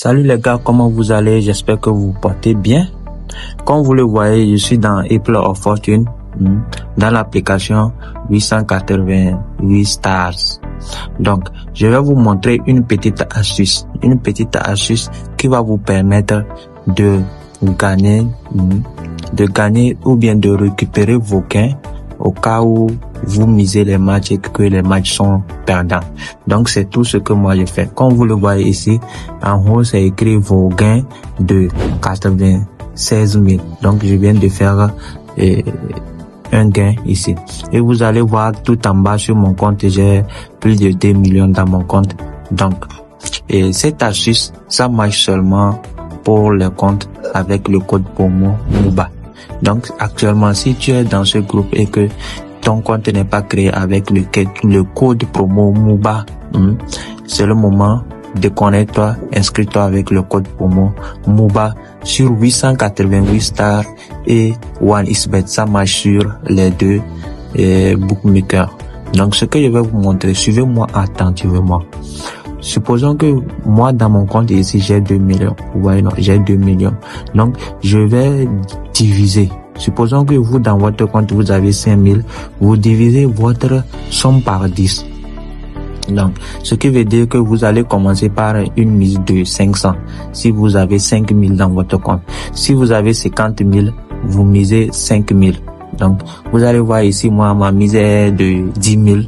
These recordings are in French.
Salut les gars, comment vous allez? J'espère que vous vous portez bien. Comme vous le voyez, je suis dans Apple of Fortune, dans l'application 888 Stars. Donc, je vais vous montrer une petite astuce qui va vous permettre de gagner ou bien de récupérer vos gains au cas où vous misez les matchs et que les matchs sont perdants. Donc, c'est tout ce que moi je fais. Comme vous le voyez ici, en haut, c'est écrit vos gains de 96 000. Donc, je viens de faire un gain ici. Et vous allez voir tout en bas sur mon compte, j'ai plus de 2 millions dans mon compte. Donc, et cette astuce, ça marche seulement pour les comptes avec le code promo MOOBA. Donc, actuellement, si tu es dans ce groupe et que ton compte n'est pas créé avec le code promo MOOBA, c'est le moment de connecter-toi, inscris-toi avec le code promo MOOBA sur 888 Stars et OneXBet. Ça marche sur les deux bookmakers. Donc, ce que je vais vous montrer, suivez-moi attentivement. Supposons que moi, dans mon compte ici, j'ai 2 millions. Vous voyez, non, j'ai 2 millions. Donc, je vais diviser. Supposons que vous, dans votre compte, vous avez 5 000. Vous divisez votre somme par 10. Donc, ce qui veut dire que vous allez commencer par une mise de 500. Si vous avez 5 000 dans votre compte. Si vous avez 50 000, vous misez 5 000. Donc, vous allez voir ici, moi, ma mise est de 10 000.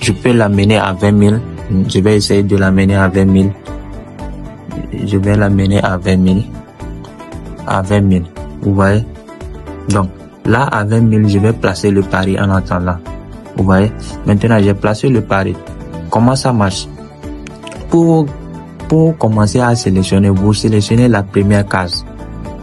Je peux l'amener à 20 000. Je vais essayer de l'amener à 20 000. Je vais l'amener à 20 000. À 20 000. Vous voyez? Donc, là, à 20 000, je vais placer le pari en attendant. Vous voyez? Maintenant, j'ai placé le pari. Comment ça marche? Pour commencer à sélectionner, vous sélectionnez la première case.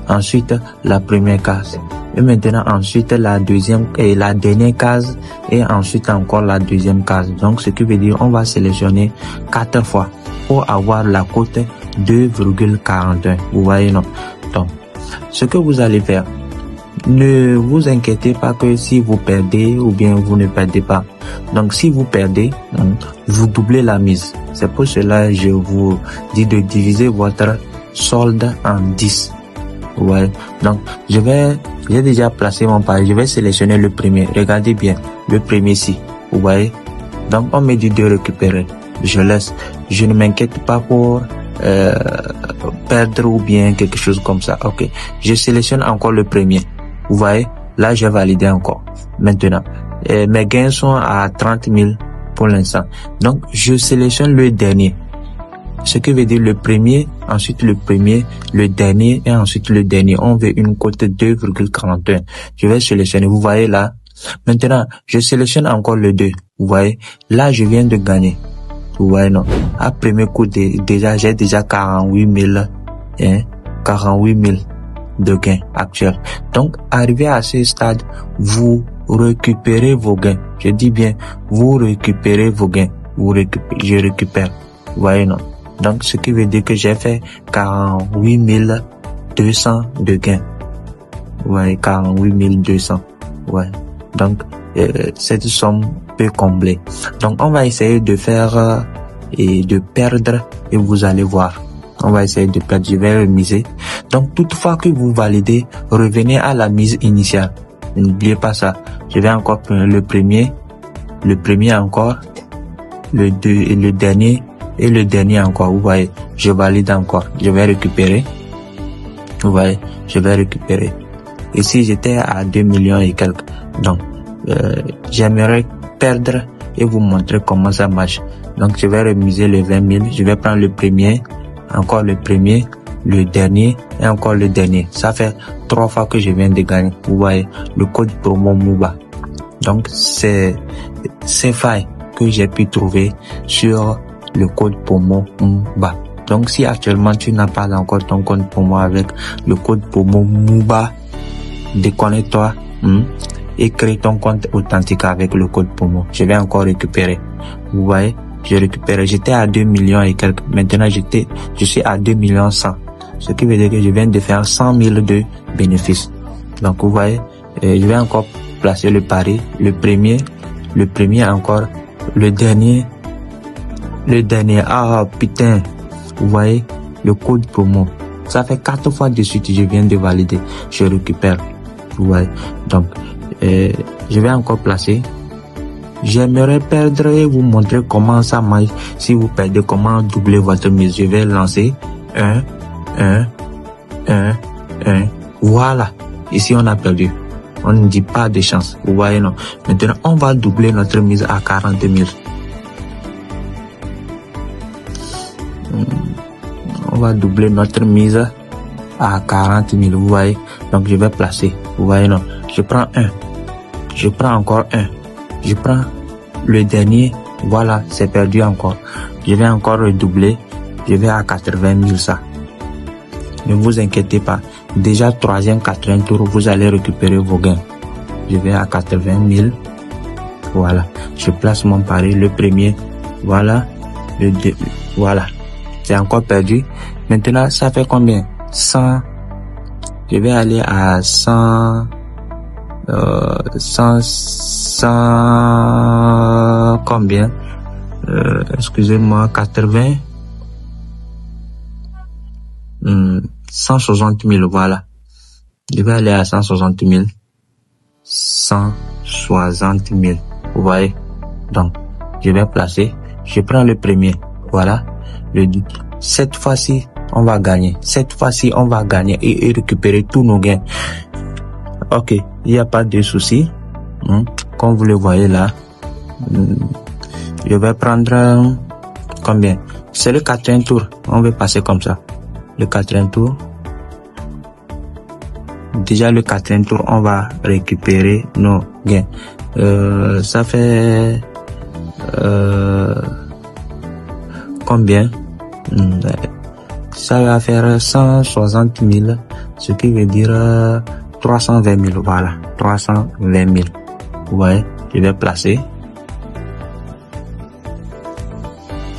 Ensuite, la première case. Et maintenant, ensuite, la deuxième et la dernière case. Et ensuite, encore la deuxième case. Donc, ce qui veut dire, on va sélectionner 4 fois pour avoir la cote 2,41. Vous voyez, non? Donc, ce que vous allez faire, ne vous inquiétez pas que si vous perdez ou bien vous ne perdez pas. Donc, si vous perdez, vous doublez la mise. C'est pour cela que je vous dis de diviser votre solde en 10. Ouais. Donc, j'ai déjà placé mon pari. Je vais sélectionner le premier. Regardez bien. Le premier ici. Vous voyez? Donc, on me dit de récupérer. Je laisse. Je ne m'inquiète pas pour perdre ou bien quelque chose comme ça. Ok. Je sélectionne encore le premier. Vous voyez? Là, j'ai validé encore. Maintenant, mes gains sont à 30 000 pour l'instant. Donc, je sélectionne le dernier. Ce qui veut dire le premier, ensuite le premier, le dernier et ensuite le dernier. On veut une cote de 2,41. Je vais sélectionner. Vous voyez là. Maintenant, je sélectionne encore le 2. Vous voyez. Là, je viens de gagner. Vous voyez, non. À premier coup, j'ai déjà 48 000, 48 000 de gains actuels. Donc, arrivé à ce stade, vous récupérez vos gains. Je dis bien, vous récupérez vos gains. Je récupère. Vous voyez, non. Donc, ce qui veut dire que j'ai fait 48 200 de gains. Ouais, 48 200. Ouais. Donc, cette somme peut combler. Donc, on va essayer de faire et de perdre et vous allez voir. On va essayer de perdre. Je vais remiser. Donc, toutefois que vous validez, revenez à la mise initiale. N'oubliez pas ça. Je vais encore prendre le premier encore, le 2 et le dernier. Et le dernier encore, vous voyez, je valide encore. Je vais récupérer. Vous voyez, je vais récupérer. Ici, j'étais à 2 millions et quelques. Donc, j'aimerais perdre et vous montrer comment ça marche. Donc, je vais remiser les 20 000. Je vais prendre le premier, encore le premier, le dernier et encore le dernier. Ça fait 3 fois que je viens de gagner. Vous voyez, le code promo MOOBA. Donc, c'est ces failles que j'ai pu trouver sur le code promo MOOBA. Donc, si actuellement tu n'as pas encore ton code promo avec le code promo MOOBA, déconnecte-toi et crée ton compte authentique avec le code promo. Je vais encore récupérer. Vous voyez, je récupère. J'étais à 2 millions et quelques. Maintenant, je suis à 2 millions 100. Ce qui veut dire que je viens de faire 100 000 de bénéfices. Donc, vous voyez, je vais encore placer le pari. Le premier encore. Le dernier, ah putain, Vous voyez le code promo. Ça fait 4 fois de suite, je viens de valider. Je récupère. Vous voyez. Donc, je vais encore placer. J'aimerais perdre et vous montrer comment ça marche. Si vous perdez, comment doubler votre mise. Je vais lancer 1. Voilà. Ici, on a perdu. On ne dit pas de chance. Vous voyez, non. Maintenant, on va doubler notre mise à 40 000. On va doubler notre mise à 40 000. Vous voyez. Donc, je vais placer. Vous voyez, non. Je prends 1. Je prends encore 1. Je prends le dernier. Voilà, c'est perdu encore. Je vais encore redoubler. Je vais à 80 000 ça. Ne vous inquiétez pas. Déjà, 3e, 4e tour, vous allez récupérer vos gains. Je vais à 80 000. Voilà. Je place mon pari. Le premier. Voilà. Le deux. Voilà. C'est encore perdu. Maintenant, ça fait combien? 100. Je vais aller à 100. 100 combien? Excusez-moi, 80. 160 000, voilà. Je vais aller à 160 000. 160 000. Vous voyez? Donc, je vais placer. Je prends le premier. Voilà. Cette fois-ci, on va gagner. Cette fois-ci, on va gagner et récupérer tous nos gains. Ok. Il n'y a pas de souci. Comme vous le voyez là. Je vais prendre combien? C'est le 4e tour. On va passer comme ça. Le 4e tour. Déjà le 4e tour, on va récupérer nos gains. Ça fait combien? Ça va faire 160 000, ce qui veut dire 320 000. Voilà, 320 000. Vous voyez, je vais placer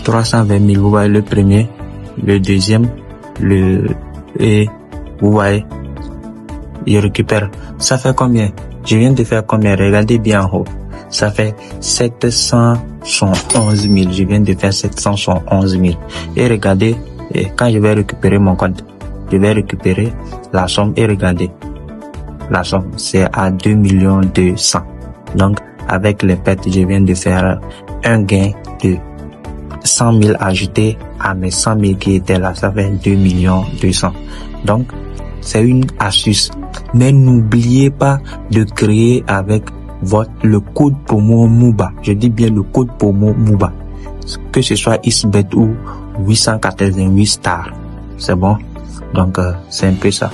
320 000. Vous voyez le premier, le deuxième, et vous voyez, je récupère. Ça fait combien? Je viens de faire combien? Regardez bien en haut. Ça fait 711 000. Je viens de faire 711 000. Et regardez, quand je vais récupérer mon compte, je vais récupérer la somme et regardez. La somme, c'est à 2 200 000. Donc, avec les pertes, je viens de faire un gain de 100 000 ajouté à mes 100 000 qui étaient là. Ça fait 2 200 000. Donc, c'est une astuce. Mais n'oubliez pas de créer avec le code promo MOUBA. Je dis bien le code promo MOUBA. Que ce soit XBET ou 888 stars. C'est bon? Donc, c'est un peu ça.